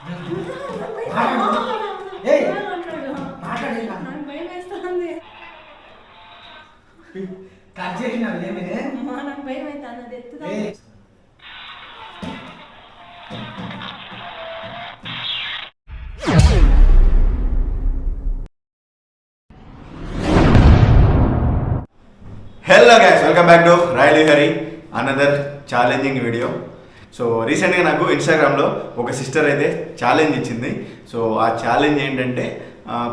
Hello guys, welcome back to royal Hari another challenging video. So రీసెంట్గా నాకు ఇన్స్టాగ్రామ్లో ఒక సిస్టర్ అయితే ఛాలెంజ్ ఇచ్చింది. సో ఆ ఛాలెంజ్ ఏంటంటే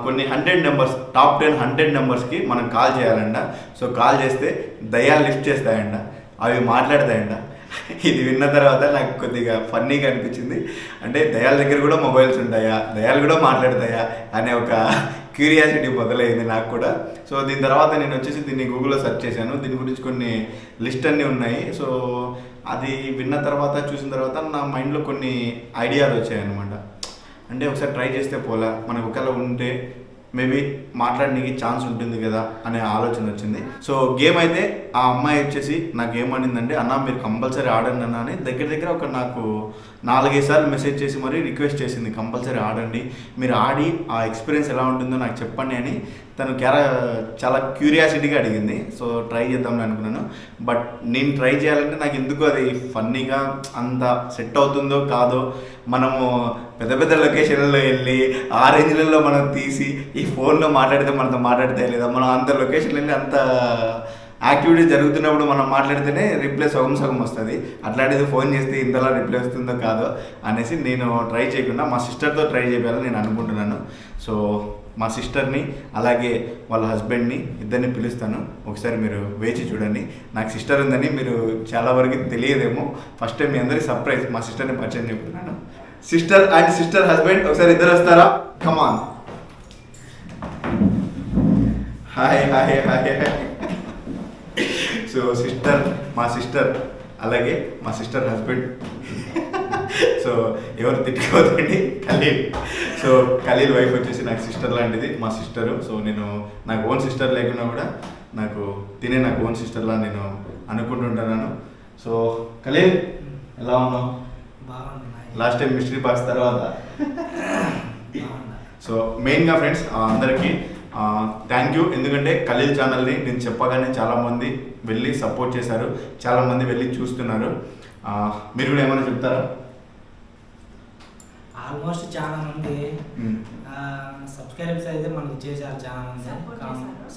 కొన్ని 100 నెంబర్స్, టాప్ 10 100 నెంబర్స్కి మనం కాల్ చేయాలంట. సో కాల్ చేస్తే దయ్యాలు లిఫ్ట్ చేస్తాయంట, అవి మాట్లాడతాయంట. ఇది విన్న తర్వాత నాకు కొద్దిగా ఫన్నీగా అనిపించింది. అంటే దయాల దగ్గర కూడా మొబైల్స్ ఉంటాయా, దయాలు కూడా మాట్లాడతాయా అనే ఒక క్యూరియాసిటీ మొదలైంది నాకు కూడా. సో దీని తర్వాత నేను వచ్చేసి దీన్ని గూగుల్లో సెర్చ్ చేశాను. దీని గురించి కొన్ని లిస్ట్ అన్నీ ఉన్నాయి. సో అది విన్న తర్వాత, చూసిన తర్వాత నా మైండ్లో కొన్ని ఐడియాలు వచ్చాయి అనమాట. అంటే ఒకసారి ట్రై చేస్తే పోలా, మనకు ఒకవేళ ఉంటే మేబీ మాట్లాడడానికి ఛాన్స్ ఉంటుంది కదా అనే ఆలోచన వచ్చింది. సో గేమ్ అయితే ఆ అమ్మాయి వచ్చేసి నాకు ఏమనిందంటే, అన్న మీరు కంపల్సరీ ఆడండి అన్న అని దగ్గర ఒక నాకు 4-5 సార్లు మెసేజ్ చేసి మరీ రిక్వెస్ట్ చేసింది, కంపల్సరీ ఆడండి, మీరు ఆడి ఆ ఎక్స్పీరియన్స్ ఎలా ఉంటుందో నాకు చెప్పండి అని తను చాలా క్యూరియాసిటీగా అడిగింది. సో ట్రై చేద్దామని అనుకున్నాను. బట్ నేను ట్రై చేయాలంటే నాకు ఎందుకు అది ఫన్నీగా అంత సెట్ అవుతుందో కాదో, మనము పెద్ద లొకేషన్లలో వెళ్ళి ఆ రేంజ్లలో మనం తీసి ఈ ఫోన్లో మాట్లాడితే మనతో మాట్లాడితే లేదా, మనం అంత లొకేషన్లో వెళ్ళి అంత యాక్టివిటీస్ జరుగుతున్నప్పుడు మనం మాట్లాడితేనే రిప్లై సగం వస్తుంది. అట్లాంటిది ఫోన్ చేస్తే ఇంతలా రిప్లై వస్తుందో కాదో అనేసి నేను ట్రై చేయకుండా మా సిస్టర్తో ట్రై చేయాలని నేను అనుకుంటున్నాను. సో మా సిస్టర్ని అలాగే వాళ్ళ హస్బెండ్ని ఇద్దరిని పిలుస్తాను. ఒకసారి మీరు వేచి చూడండి. నాకు సిస్టర్ ఉందని మీరు చాలా వరకు తెలియదేమో. ఫస్ట్ టైం మీ అందరికీ సర్ప్రైజ్, మా సిస్టర్ని పరిచయం చెప్తున్నాను. సిస్టర్ అండ్ సిస్టర్ హస్బెండ్ ఒకసారి ఇద్దరు వస్తారా? Come on. Hi hi hi hi. So మా సిస్టర్ అలాగే మా సిస్టర్ హస్బెండ్. సో ఎవరు తిట్టుకోవద్దండి, ఖలీల్. సో ఖలీల్ వైఫ్ వచ్చేసి నాకు సిస్టర్ లాంటిది, మా సిస్టరు. సో నాకు ఓన్ సిస్టర్ లేకున్నా కూడా నాకు ఓన్ సిస్టర్లా నేను అనుకుంటుంటున్నాను. సో ఖలీల్ ఎలా ఉన్నావు? లాస్ట్ టైం మిస్టరీ బాక్స్ తర్వాత. సో మెయిన్గా ఫ్రెండ్స్ అందరికీ థ్యాంక్ యూ. ఎందుకంటే ఖలీల్ ఛానల్ని నేను చెప్పగానే చాలామంది వెళ్ళి సపోర్ట్ చేశారు, చాలామంది వెళ్ళి చూస్తున్నారు. మీరు కూడా ఏమైనా చెప్తారా? ఆల్మోస్ట్ చాలా మంది సబ్స్క్రైబర్స్ అయితే మనకు చేశారు, చాలా మంది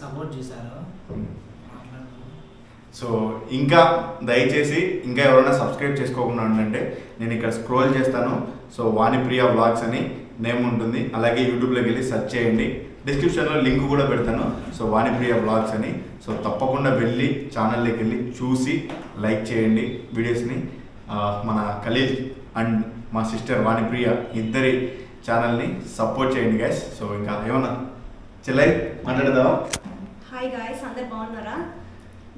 సపోర్ట్ చేశారు. సో ఇంకా దయచేసి ఇంకా ఎవరైనా సబ్స్క్రైబ్ చేసుకోకుండా ఉండంటే నేను ఇక్కడ స్క్రోల్ చేస్తాను. సో వాణిప్రియ వ్లాగ్స్ అని నేమ్ ఉంటుంది. అలాగే యూట్యూబ్లోకి వెళ్ళి సెర్చ్ చేయండి, డిస్క్రిప్షన్లో లింక్ కూడా పెడతాను. సో వాణిప్రియ వ్లాగ్స్ అని. సో తప్పకుండా వెళ్ళి ఛానల్లోకి వెళ్ళి చూసి లైక్ చేయండి వీడియోస్ని. మన ఖలీల్ అండ్ మా సిస్టర్ వాణిప్రియ ఇద్దరి ఛానల్ని సపోర్ట్ చేయండి గైస్. సో ఇంకా ఏమన్నా చెల్లై మాట్లాడదావా? హాయ్ గాయస్, అందరు బాగున్నారా?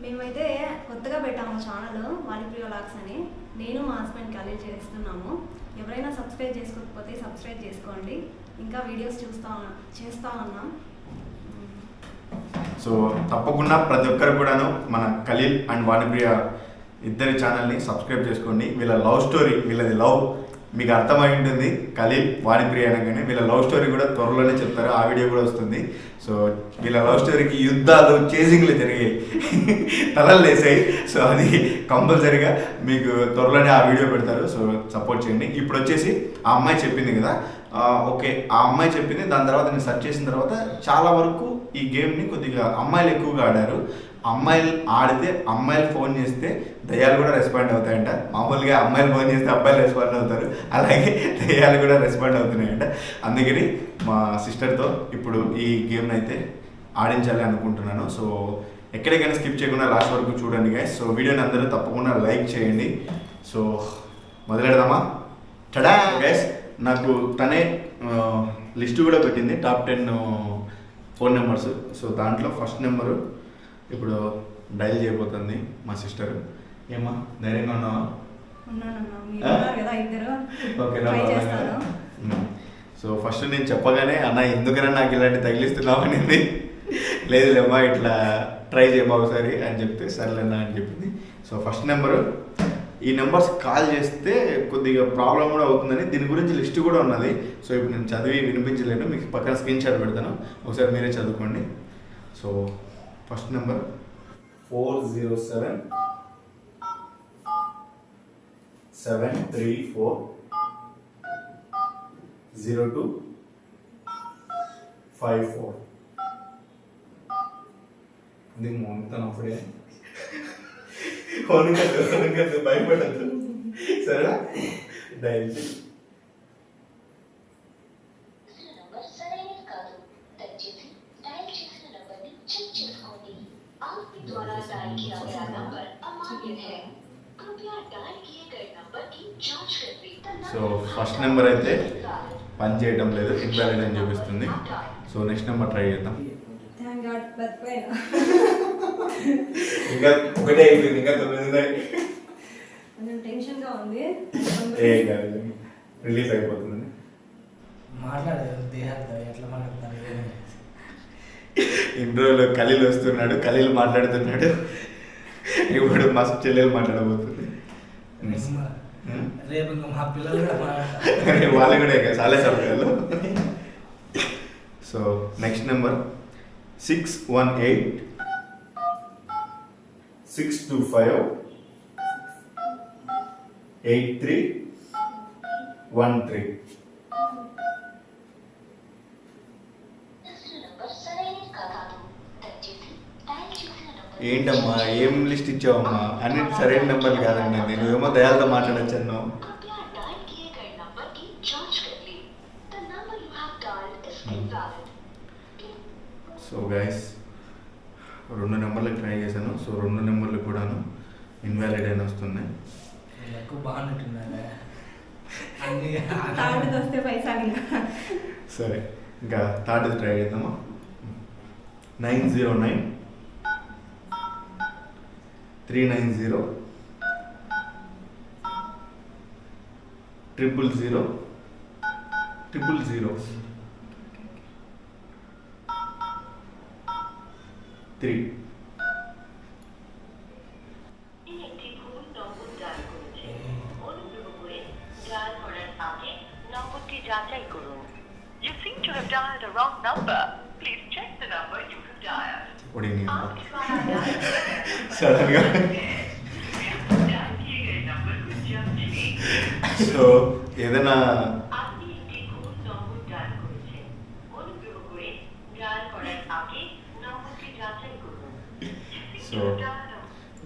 మేమైతే కొత్తగా పెట్టాము ఛానల్ వాణిప్రియ వ్లాగ్స్ అని. నేను మా హస్బెండ్ ఖలీల్ చేస్తున్నాము. ఎవరైనా సబ్స్క్రైబ్ చేసుకోకపోతే సబ్స్క్రైబ్ చేసుకోండి. ఇంకా వీడియోస్ చేస్తూ ఉన్నాం. సో తప్పకుండా ప్రతి ఒక్కరు కూడాను మన ఖలీల్ అండ్ వాణిప్రియ ఇద్దరి ఛానల్ని సబ్స్క్రైబ్ చేసుకోండి. వీళ్ళ లవ్ స్టోరీ, వీళ్ళది లవ్ మీకు అర్థమై ఉంటుంది. ఖలీల్ వాణిప్రియ అనగానే వీళ్ళ లవ్ స్టోరీ కూడా త్వరలోనే చెప్తారు, ఆ వీడియో కూడా వస్తుంది. సో వీళ్ళ లవ్ స్టోరీకి యుద్ధాలు, చేసింగ్లు జరిగాయి, తలలు లేసాయి. సో అది కంపల్సరీగా మీకు త్వరలోనే ఆ వీడియో పెడతారు. సో సపోర్ట్ చేయండి. ఇప్పుడు వచ్చేసి ఆ అమ్మాయి చెప్పింది కదా, ఓకే ఆ అమ్మాయి చెప్పింది. దాని తర్వాత నేను సెర్చ్ చేసిన తర్వాత చాలా వరకు ఈ గేమ్ని కొద్దిగా అమ్మాయిలు ఎక్కువగా ఆడారు. అమ్మాయిలు ఆడితే, అమ్మాయిలు ఫోన్ చేస్తే దయ్యాలు కూడా రెస్పాండ్ అవుతాయంట. మామూలుగా అమ్మాయిలు ఫోన్ చేస్తే అబ్బాయిలు రెస్పాండ్ అవుతారు, అలాగే దయ్యాలు కూడా రెస్పాండ్ అవుతున్నాయంట. అందుకని మా సిస్టర్తో ఇప్పుడు ఈ గేమ్ని అయితే ఆడించాలి అనుకుంటున్నాను. సో ఎక్కడికైనా స్కిప్ చేయకుండా లాస్ట్ వరకు చూడండి గైస్. సో వీడియోని అందరూ తప్పకుండా లైక్ చేయండి. సో మొదలెడదామా? టడా గైస్, నాకు తనే లిస్ట్ కూడా పెట్టింది, టాప్ 10 ఫోన్ నెంబర్స్. సో దాంట్లో ఫస్ట్ నెంబరు ఇప్పుడు డైల్ చేయబోతుంది మా సిస్టర్. ఏమా ధైర్యంగా ఉన్నావా? ఓకే. సో ఫస్ట్ నేను చెప్పగానే అన్న ఎందుకన్నా నాకు ఇలాంటి తగిలిస్తున్నావు అనేది, లేదులేమ్మా ఇట్లా ట్రై చేయమా ఒకసారి అని చెప్తే సర్లేనా అని చెప్పింది. సో ఫస్ట్ నెంబరు ఈ నెంబర్స్ కాల్ చేస్తే కొద్దిగా ప్రాబ్లం కూడా అవుతుందని దీని గురించి లిస్ట్ కూడా ఉన్నది. సో ఇప్పుడు నేను చదివి వినిపించలేను, మీకు పక్కన స్క్రీన్ షాట్ పెడతాను, ఒకసారి మీరే చదువుకోండి. So first number 407 734 0254. ఎందుకు మోగుతాను అప్పుడే? వణకద్దు భయపడద్దు, సరేనా? డైల్ సో ఫస్ట్ నెంబర్ అయితే పని చేయడం లేదు, ఇన్వాలిడ్ అని చూపిస్తుంది. సో నెక్స్ట్ నెంబర్ ట్రై చేద్దాం. ఇంకా ఒకటే అయిపోయింది, ఇంకా 9 ఉన్నాయి. టెన్షన్గా ఉంది. రిలీజ్ అయిపోతుంది. మాట్లాడారు దేహాలతో ఎట్లా మాట్లాడతారు? ఇంట్రోలో ఖలీల్ వస్తున్నాడు, ఖలీల్ మాట్లాడుతున్నాడు, ఇప్పుడు మస్తు చెల్లెలు మాట్లాడబోతుంది. రేపు ఇంకా మా పిల్లలు కూడా మాట్లాడతారు, వాళ్ళు కూడా ఇక చాలా చెప్పారు. So next number 618 625 8313. ఏంటమ్మా ఏం లిస్ట్ ఇచ్చావమ్మా? అన్ని సరైన నెంబర్లు కాదండి, నేను ఏమో దయాలతో మాట్లాడచ్చు అన్నావు. సో గైస్ 2 నెంబర్లకు ట్రై చేశాను. సో 2 నెంబర్లు కూడాను ఇన్వాలిడ్ అని వస్తున్నాయి. ఎక్కువ బాగున్నట్టున్నారా? అన్ని వస్తే పైసలు ఇంకా. సరే ఇంకా థర్డ్ ట్రై చేద్దామా? 909 390 000 000 3. You seem to have dialed the wrong number. Please check the number you have dialed. What do you mean? Suddenly. So ఏదైనా సో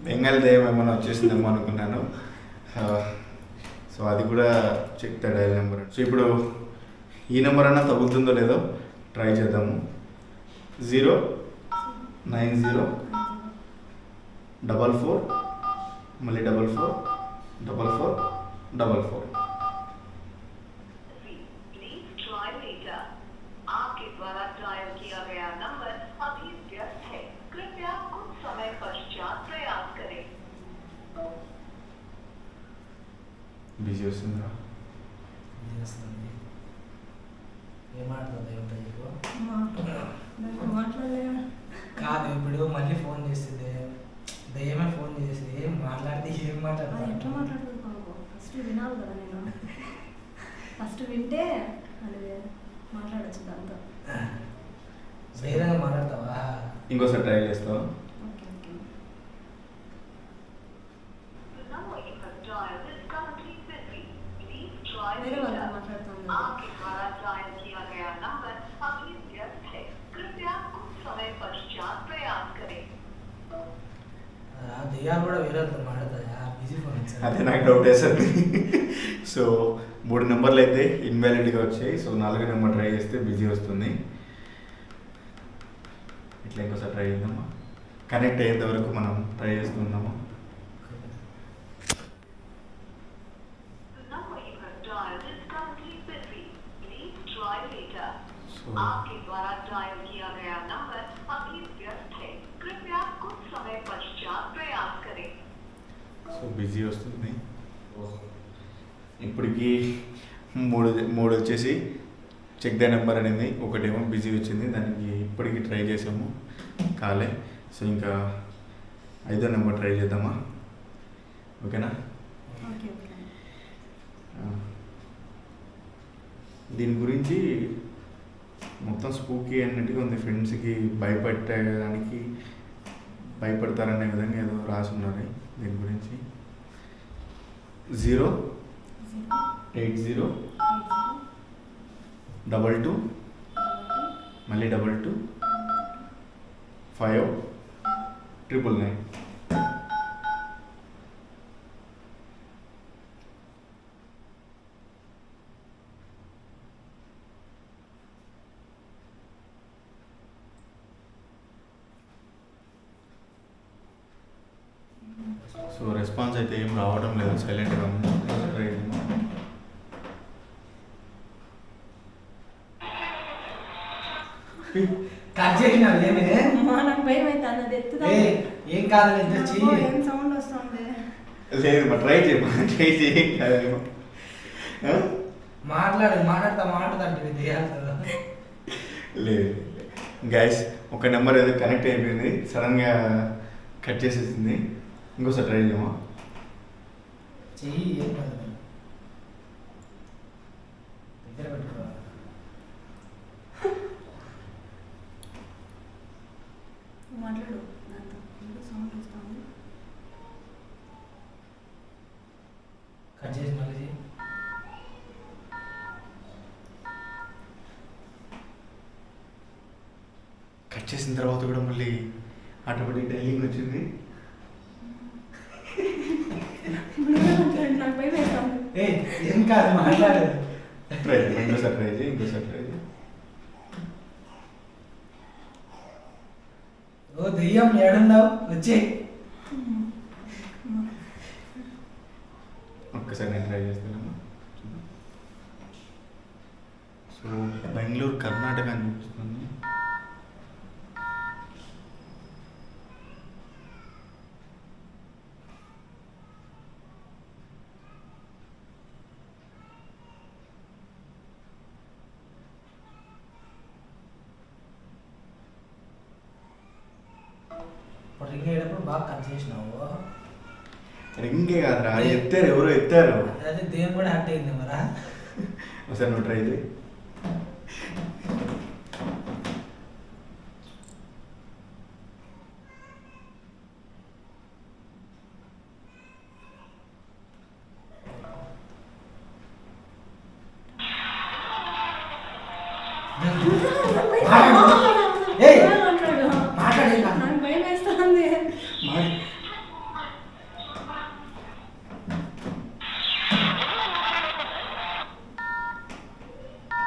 బెంగాల్ దయ్యం ఏమైనా వచ్చేసిందేమో అనుకున్నాను. సో అది కూడా check the dial number. So ఇప్పుడు ఈ నెంబర్ అన్నా తగులుతుందో లేదో ట్రై చేద్దాము. 090 44 మళ్ళీ 44 44 44. బిజీ వస్తుందా? కాదు ఇప్పుడు మళ్ళీ ఫోన్ చేస్తుంది, దయ్యమే ఫోన్ చేసి ఏం మాట్లాడితే ఏం ఎట్లా మాట్లాడతాను? మాట్లాడుతుంది బాబు? ఫస్ట్ వినాలి కదా నేను. ఫస్ట్ వింటే అది మాట్లాడచ్చు దాంతో. ధైర్యంగా మాట్లాడతావా? ఇంకోసారి ట్రై చేస్తావా? Okay okay. వేరే వాళ్ళతో మాట్లాడుతుంది. దయ్యాలు కూడా వేరే వాళ్ళతో మాట్లాడతాయా? బిజీ ఫోన్ అదే నాకు డౌట్ వేసింది. సో 3 నెంబర్లు అయితే ఇన్వాలిడ్గా వచ్చాయి. సో 4వ నెంబర్ ట్రై చేస్తే బిజీ వస్తుంది. ఇట్లా ఇంకోసారి ట్రై చేద్దామా? కనెక్ట్ అయ్యేంత వరకు మనం ట్రై చేస్తున్నాము. సో బిజీ వస్తుంది. ఇప్పటికి మూడు వచ్చేసి చెక్ ద నెంబర్ అనేది, ఒకటేమో బిజీ వచ్చింది, దానికి ఇప్పటికి ట్రై చేసాము కాలే. సో ఇంకా 5వ నెంబర్ ట్రై చేద్దామా? ఓకేనా? Okay okay. దీని గురించి మొత్తం స్పూకీ అన్నట్టుగా ఉంది. ఫ్రెండ్స్కి భయపెట్టడానికి భయపడతారనే విధంగా ఏదో రాసి ఉన్నారు దీని గురించి. 080 22 మళ్ళీ 22 5 999. సో రెస్పాన్స్ అయితే ఏం రావడం లేదు, సైలెంట్గా ఉంది. కట్ చేసిన ఏమే అమ్మా, నాకు భయం అవుతుంది. అది ఎత్తుదా ఏం కాదు వచ్చి ఏం సౌండ్ వస్తుంది. లేదు మా ట్రై చేయి కాదేమో. మాట్లాడుతుంటే లేదు గైస్, ఒక నెంబర్ ఏదో కనెక్ట్ అయిపోయింది, సడన్గా కట్ చేసేసింది. ఇంకోసారి ట్రై చేయమా? చెయ్యి ఏం కాదు దగ్గర పెట్టుకో. మాట్లాడు నాతో. ఏదో సౌండ్ వస్తుంది. కట్ చేసి మళ్ళీ చెయ్యి. కట్ చేసిన తర్వాత కూడా మళ్ళీ ఆటోమేటిక్ డైలింగ్ వచ్చింది. నాకు భయం అవుతుంది. ఏం కాదు మాట్లాడు. ట్రై చేయి, ఇంకోసారి ట్రై చేయి, ఇంకోసారి ట్రై చేయి. ఓ దెయ్యం ఏడున్నావు వచ్చే. ఒక్కసారి నేను ట్రై చేస్తాను. సో బెంగళూరు కర్ణాటక అని చూపిస్తుంది. రింగ్ అయ్యేటప్పుడు బాగా కట్ చేసినావు. రింగే కాదురా, ఎత్తారు, ఎవరో ఎత్తారు. అదే దేవుని కూడా హట్ అయింది మరా. ఒకసారి నువ్వు ట్రై చేయి. నాకు భయం వేస్తుంది.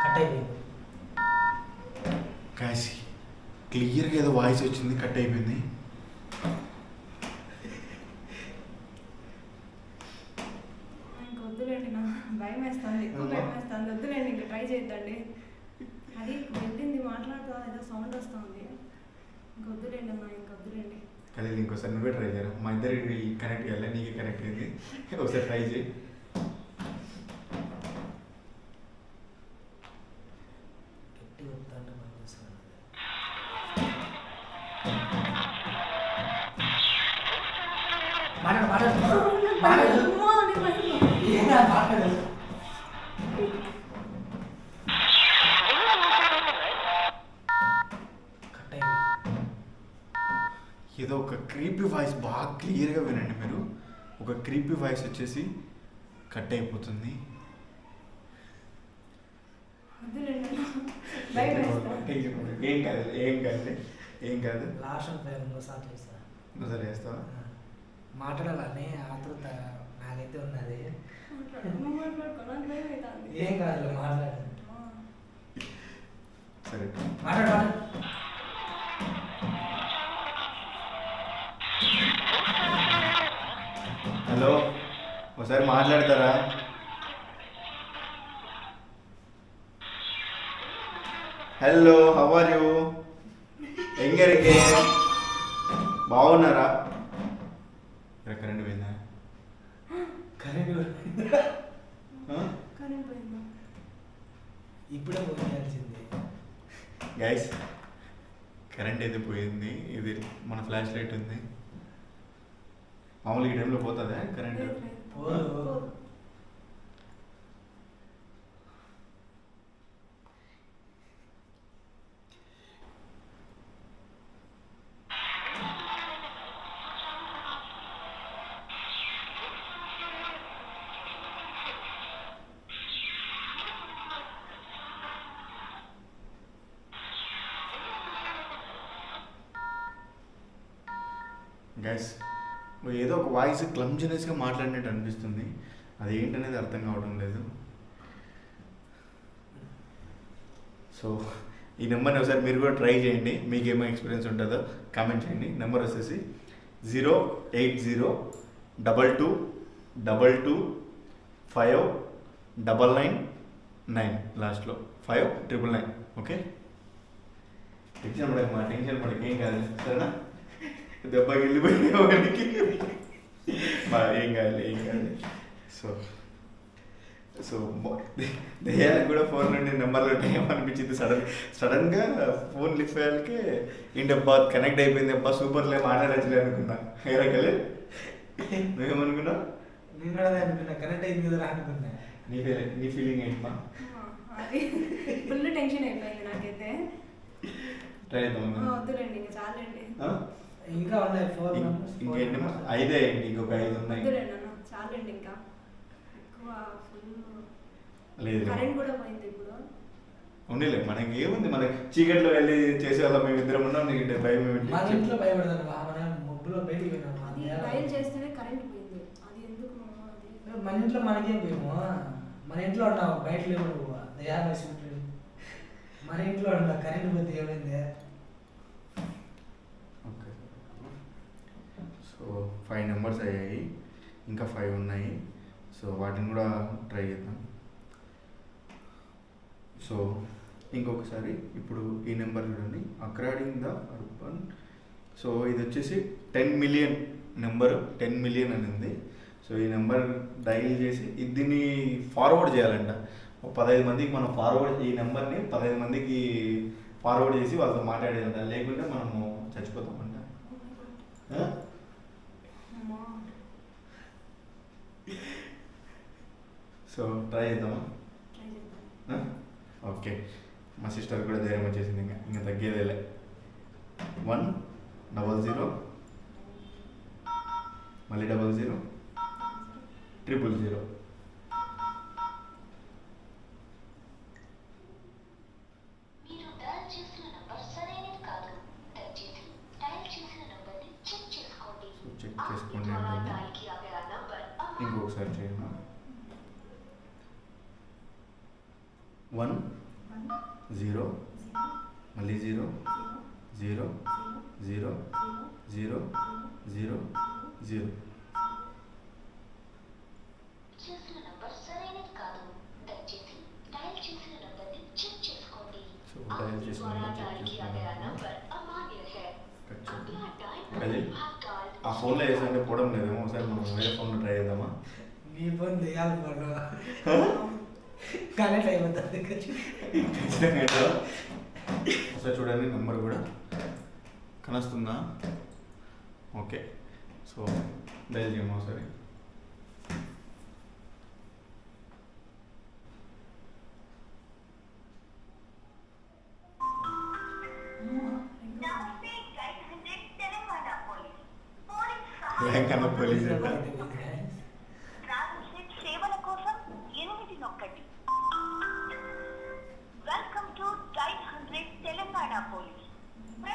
కట్ అయిపోయింది. కాసి క్లియర్గా ఏదో వాయిస్ వచ్చింది, కట్ అయిపోయింది. నాకు వద్దులేండి, నా భయం వేస్తుంది, ఎక్కువ భయం వేస్తుంది. వద్దులేండి, ఇంకా ట్రై చేద్దండి. అది వెళ్ళింది మాట్లాడుతా, ఏదో సౌండ్ వస్తుంది. ఇంక వద్దులేండి అమ్మా, ఇంక వద్దులేండి. కలిసి ఇంకోసారి నువ్వే ట్రై చేయరా. మా ఇద్దరికి కనెక్ట్ చేయాలి, నీకే కనెక్ట్ అయింది. ఒకసారి ట్రై చేయి. గట్టి వద్దంటే పని చేస్తాను. మాట్లాడు. అమ్మా, నేను భయం. ఏం కాదు మాట్లాడు. కట్ అయింది. ఏదో ఒక క్రీపీ వాయిస్, బాగా క్లియర్గా వినండి మీరు. ఒక క్రీపీ వాయిస్ వచ్చేసి కట్ అయిపోతుంది. వద్దులేండి అమ్మా, భయం వేస్తుంది. ఏం కాదు, ఏం కాదు, ఏం కాదు. లాస్ట్ టైం ఇంకోసారి చేస్తా. ఒకసారి చేస్తావా? మాట్లాడాలని ఆతృత నాకైతే ఉన్నది. మాట్లాడు, మాట్లాడుకో, నాకు భయం అవుతుంది. ఏం కాదు మాట్లాడు. సరే మాట్లాడు. హలో, ఒకసారి మాట్లాడతారా? Hello, how are you? ఎంగరికి బాగున్నారా? కరెంట్ పోయిందా? కరెంట్ కరెంట్ పోయిందా? ఇప్పుడే పోయాల్సింది. గైస్, కరెంట్ అయితే పోయింది. ఇది మన ఫ్లాష్ లైట్ ఉంది. మామూలుగా ఈ టైంలో పోతుందా కరెంట్? లేదు, లేదు. పోదు. గైస్ ఏదో ఒక వాయిస్ క్లమ్జినెస్గా మాట్లాడినట్టు అనిపిస్తుంది, అది ఏంటనేది అర్థం కావడం లేదు. సో ఈ నెంబర్ని ఒకసారి మీరు కూడా ట్రై చేయండి, మీకు ఏమో ఎక్స్పీరియన్స్ ఉంటుందో కామెంట్ చేయండి. నెంబర్ వచ్చేసి 08022225999 లాస్ట్లో 5999. ఓకే, టెన్షన్ పడక మా టెన్షన్ పడక ఏం కాదు, సరేనా? దెబ్బకి వెళ్ళిపోయిన వాడికి ఏం కాదు. సో సో దయ్యాలకు కూడా ఫోన్ నుండి నెంబర్లు ఏమనిపించింది, సడన్గా ఫోన్ లిఫ్ట్ అయ్యాకే ఏంటబ్బా కనెక్ట్ అయిపోయింది, అబ్బా సూపర్లే మాట్లాడచ్చులే అనుకున్నా. ఏరకలే నువ్వేమనుకున్నావు? నేను కూడా అనుకున్నా కనెక్ట్ అయింది కదా అనుకున్నా. నీ ఫీలింగ్ ఏంటమ్మా? అది ఫుల్ టెన్షన్ అయిపోయింది నాకైతే. ట్రై చేద్దాం. వద్దులేండి ఇంకా చాలండి. ఇంకా ఉన్నాయి 4 మెంబర్స్. ఇంకేంటి? 5 అయ్యండి, ఇంకొక 5 ఉన్నాయి. వద్దులేండి అన్న, చాలండి ఇంకా ఎక్కువ ఫుల్. లేదు కరెంట్ కూడా పోయింది ఇప్పుడు. ఉండలే, మనకి ఏముంది, మనకి చీకట్లో వెళ్ళి చేసేవాళ్ళం మేము ఇద్దరం ఉన్నాం. నీకు భయం మన ఇంట్లో భయపడతాను, మన మబ్బులో బయటికి అది బయలు చేస్తేనే కరెంట్ పోయింది, అది ఎందుకు అది. మన ఇంట్లో మనకేం పోయాము, మన ఇంట్లో ఉన్నావు, బయట లేవు నువ్వు దయాలు మన ఇంట్లో ఉన్నావు, కరెంట్ పోతే ఏమైంది? ఓకే, సో 5 నెంబర్స్ అయ్యాయి, ఇంకా 5 ఉన్నాయి. సో వాటిని కూడా ట్రై చేద్దాం. సో ఇంకొకసారి ఇప్పుడు ఈ నెంబర్ చూడండి, అక్రాడింగ్ ద అర్బన్. సో ఇది వచ్చేసి 10 మిలియన్ నెంబర్, 10 మిలియన్ అని ఉంది. సో ఈ నెంబర్ డైల్ చేసి దీన్ని ఫార్వర్డ్ చేయాలంట. 15 మందికి మనం ఈ నెంబర్ని 15 మందికి ఫార్వర్డ్ చేసి వాళ్ళతో మాట్లాడేదంట, లేకుంటే మనము చచ్చిపోతామంట. సో ట్రై చేద్దామా? ఓకే, మా సిస్టర్ కూడా ధైర్యం వచ్చేసింది, ఇంకా తగ్గేదేలే. 100 మళ్ళీ 00 000. మీరు డయల్ చేసిన నంబర్ సరైనది కాదు, దయచేసి డయల్ చేసిన నంబర్ని చెక్ చేసుకోండి. సో చెక్ చేసుకోండి అంటే ఇంకొకసారి చేయండి. 10 మళ్ళీ 0 0 0 0 0 0. చేసిన నంబర్ సరైనది కాదు, దయచేసి డయల్ చేసిన నంబర్ని చెక్ చేసుకోండి. సో డయల్ చేసిన నెంబర్ చెక్ చేసుకున్నాను. అది ఆ ఫోన్లో వేసంటే పోవడం లేదేమో, ఒకసారి మనం వేరే ఫోన్లో ట్రై చేద్దామా? నీ ఫోన్ దెయ్యాలి ఫోన్ కనెక్ట్ అయిపోతుంది ఖచ్చితంగా. ఒకసారి చూడండి, నెంబర్ కూడా కనొస్తుందా? ఓకే, సో డయల్ చేయమా ఒకసారి. తెలంగాణ పోలీస్ సేవల కోసం 8 నొక్కండి. Welcome to 900 Telangana police.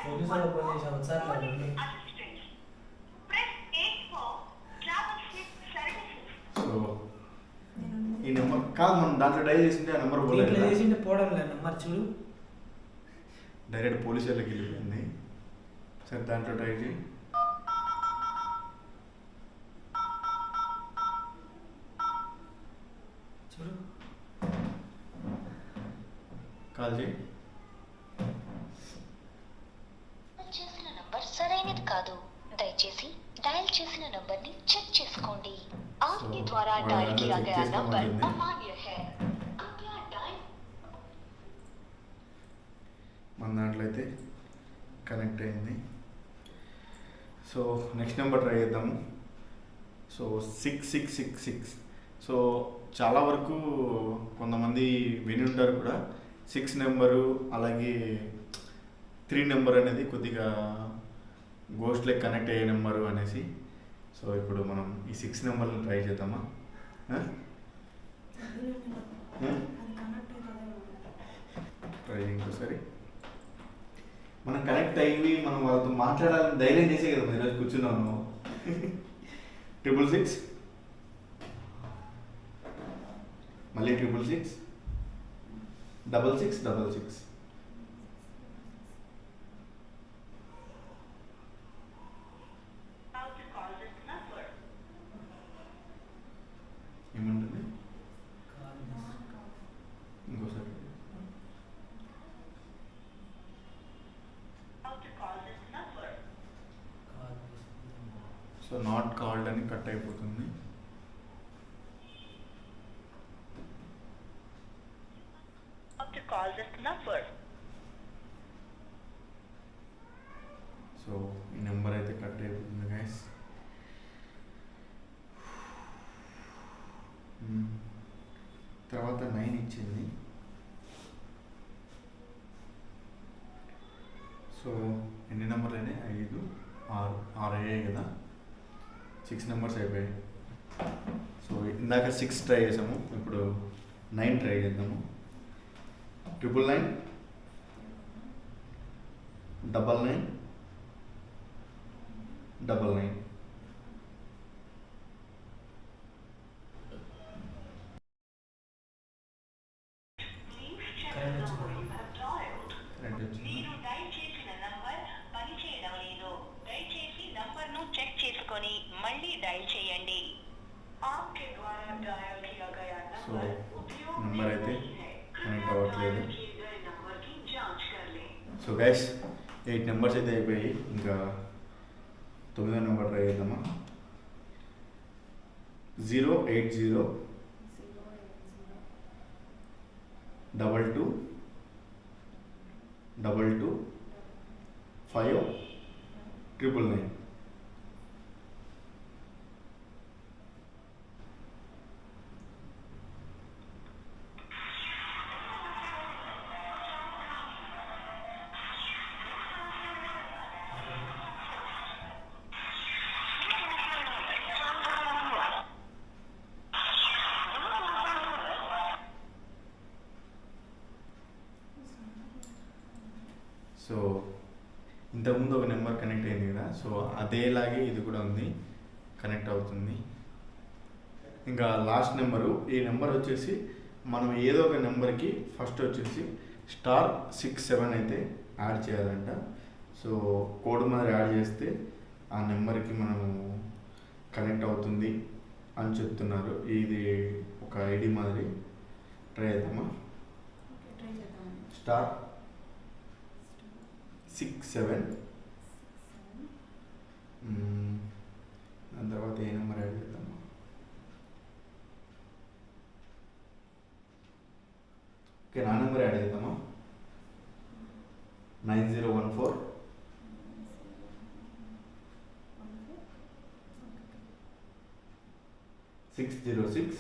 Police వాళ్ళు ఫోన్ చేసి ఒకసారి assistant. Press 8 for travel services. So ఈ నెంబర్ కాదు, మనం దాంట్లో డైల్ చేసింటే ఆ నెంబర్ దీంట్లో పోలేదు, చేసింటే పోవడం లేదు నెంబర్ చూడు. డైరెక్ట్ పోలీసు వాళ్ళకి వెళ్ళిపోయింది. సరే దాంట్లో ట్రై చేయి. చూడు కాల్ చేయి. చేసిన నంబర్ సరైనది కాదు, దయచేసి డయల్ చేసిన నంబర్ని చెక్ చేసుకోండి. आपके द्वारा डायल किया गया नंबर अमान्य है, कृपया डायल. మన దాంట్లో అయితే కనెక్ట్ అయింది. సో నెక్స్ట్ నెంబర్ ట్రై చేద్దాము. సో 6666. సో చాలా వరకు కొంతమంది విని ఉంటారు కూడా 6 నెంబరు అలాగే 3 నెంబర్ అనేది కొద్దిగా గోస్ట్లకి కనెక్ట్ అయ్యే నెంబరు అనేసి. సో ఇప్పుడు మనం ఈ 6 నెంబర్ని ట్రై చేద్దామా? ట్రై ఇంకోసారి. మనం కనెక్ట్ అయ్యి మనం వాళ్ళతో మాట్లాడాలని ధైర్యం చేసే కదా ఈరోజు కూర్చున్నాను. 666, మళ్ళీ 666, 6666. How to call this number? ఏమంటుంది ఇంకోసారి? How to call this number? So not called అని కట్ అయిపోతుంది. How to call this number? So ఈ నెంబర్ అయితే కట్ అయిపోతుంది గైస్. తర్వాత 9 ఇచ్చింది. సో ఎన్ని నెంబర్లు అయినాయి? 5, 6 అయ్యాయి కదా. 6 నెంబర్స్ అయిపోయాయి. సో ఇందాక 6 ట్రై చేసాము, ఇప్పుడు 9 ట్రై చేద్దాము. 999, 99, 99. కరెంట్ వచ్చింది. రెండు వచ్చింది. మీరు డైల్ చేసిన నంబర్ పనిచేయడం లేదు. దయచేసి నంబర్ను చెక్ చేసుకొని మళ్ళీ డైల్ చేయండి. आपके द्वारा डायल किया गया సో नंबर उपयोग నెంబర్ అయితే కనెక్ట్ అవ్వట్లేదు. किए गए नंबर की जांच कर लें. సో గైస్ 8 నెంబర్స్ అయితే అయిపోయాయి. ఇంకా 9వ నెంబర్ ట్రై చేద్దామా? 080 22 22 5 999. సో ఇంతకుముందు ఒక నెంబర్ కనెక్ట్ అయింది కదా, సో అదేలాగే ఇది కూడా ఉంది, కనెక్ట్ అవుతుంది. ఇంకా లాస్ట్ నెంబరు, ఈ నెంబర్ వచ్చేసి మనం ఏదో ఒక నెంబర్కి ఫస్ట్ వచ్చేసి *67 అయితే యాడ్ చేయాలంట. సో కోడ్ మాదిరి యాడ్ చేస్తే ఆ నెంబర్కి మనము కనెక్ట్ అవుతుంది అని చెప్తున్నారు. ఇది ఒక ఐడి మాదిరి. ట్రై చేద్దామా? *67, దాని తర్వాత ఏ నెంబర్ యాడ్ చేద్దామా? ఓకే, నా నెంబర్ యాడ్ చేద్దామా? 9014 606.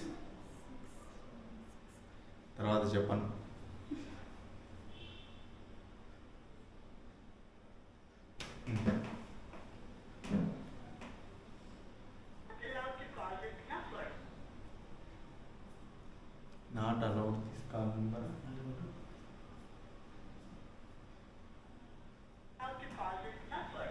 తర్వాత చెప్పండి. Allowed to call this number. Not allowed call number. How to call this number?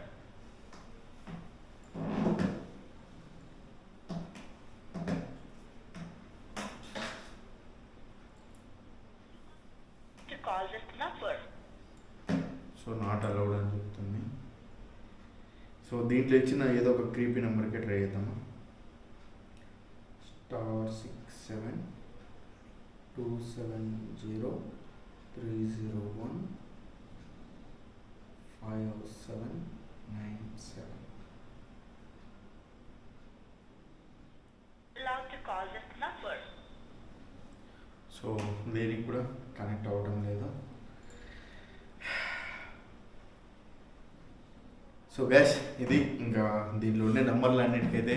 To call this number. So not allowed అని చెప్తుంది. సో దీంట్లో ఇచ్చిన ఏదో ఒక క్రీపీ నెంబర్కి ట్రై చేద్దామా? *67 270 301 5797. Allowed to call this number. So దేనికి కూడా కనెక్ట్ అవ్వడం లేదు. సో గ్యాస్ ఇది ఇంకా దీంట్లో ఉండే నెంబర్లు అన్నిటికైతే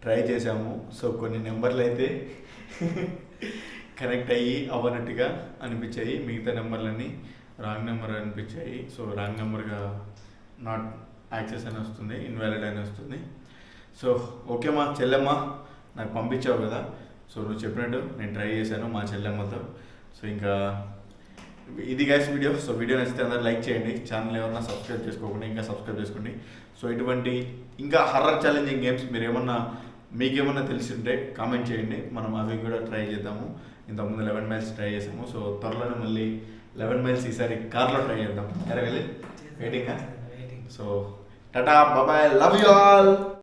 ట్రై చేసాము. సో కొన్ని నెంబర్లు అయితే కనెక్ట్ అయ్యి అవ్వనట్టుగా అనిపించాయి, మిగతా నెంబర్లన్నీ రాంగ్ నెంబర్ అనిపించాయి. సో రాంగ్ నెంబర్గా నాట్ యాక్సెస్ అని వస్తుంది, ఇన్వాలిడ్ అని వస్తుంది. సో ఓకే మా చెల్లెమ్మ, నాకు పంపించావు కదా, సో నువ్వు చెప్పినట్టు నేను ట్రై చేశాను మా చెల్లెమ్మతో. సో ఇంకా ఇది గైస్ వీడియో. సో వీడియో నచ్చితే అందరూ లైక్ చేయండి, ఛానల్ ఏమన్నా సబ్స్క్రైబ్ చేసుకోకుండా ఇంకా సబ్స్క్రైబ్ చేసుకోండి. సో ఇటువంటి ఇంకా హర్రర్ ఛాలెంజింగ్ గేమ్స్ మీకేమన్నా తెలిసి ఉంటే కామెంట్ చేయండి, మనం అవి కూడా ట్రై చేద్దాము. ఇంతకుముందు 11 మైల్స్ ట్రై చేసాము, సో త్వరలోనే మళ్ళీ 11 మైల్స్ ఈసారి కార్లో ట్రై చేద్దాం. సరే వెళ్ళి వెయిటింగ్. సో టాటా బాబాయ్, లవ్ యూ ఆల్.